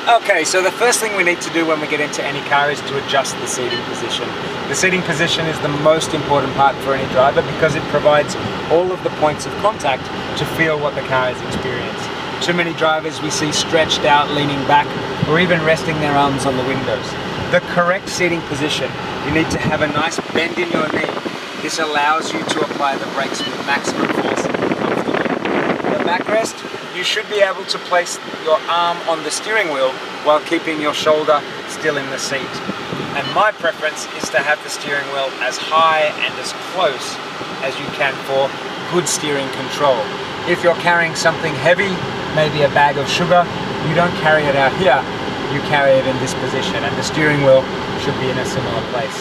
Okay, so the first thing we need to do when we get into any car is to adjust the seating position. The seating position is the most important part for any driver because it provides all of the points of contact to feel what the car is experiencing. Too many drivers we see stretched out, leaning back, or even resting their arms on the windows. The correct seating position, you need to have a nice bend in your knee. This allows you to apply the brakes with maximum force and comfortably. The backrest, you should be able to place your arm on the steering wheel while keeping your shoulder still in the seat. And my preference is to have the steering wheel as high and as close as you can for good steering control. If you're carrying something heavy, maybe a bag of sugar, you don't carry it out here, you carry it in this position, and the steering wheel should be in a similar place.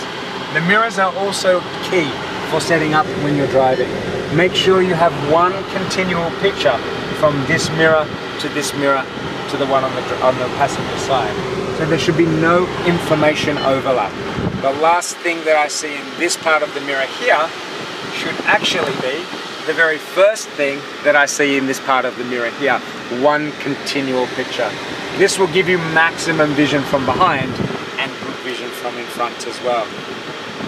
The mirrors are also key for setting up when you're driving. Make sure you have one continual picture from this mirror to the one on the passenger side. So there should be no information overlap. The last thing that I see in this part of the mirror here should actually be the very first thing that I see in this part of the mirror here. One continual picture. This will give you maximum vision from behind and good vision from in front as well.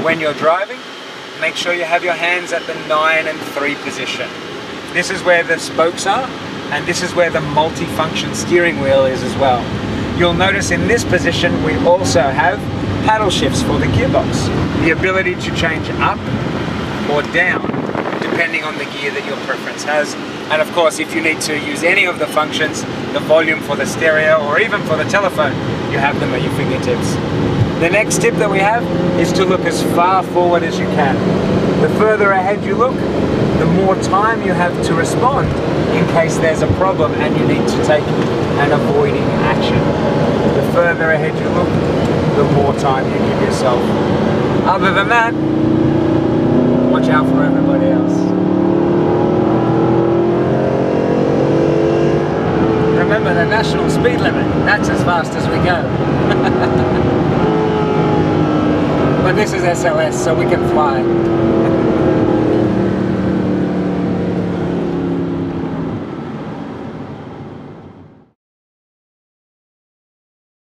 When you're driving, make sure you have your hands at the 9 and 3 position. This is where the spokes are, and this is where the multi-function steering wheel is as well. You'll notice in this position we also have paddle shifts for the gearbox. The ability to change up or down depending on the gear that your preference has. And of course, if you need to use any of the functions, the volume for the stereo or even for the telephone, you have them at your fingertips. The next tip that we have is to look as far forward as you can. The further ahead you look, the more time you have to respond in case there's a problem and you need to take an avoiding action. The further ahead you look, the more time you give yourself. Other than that, watch out for everybody else. Remember the national speed limit, that's as fast as we go. But this is SLS, so we can fly.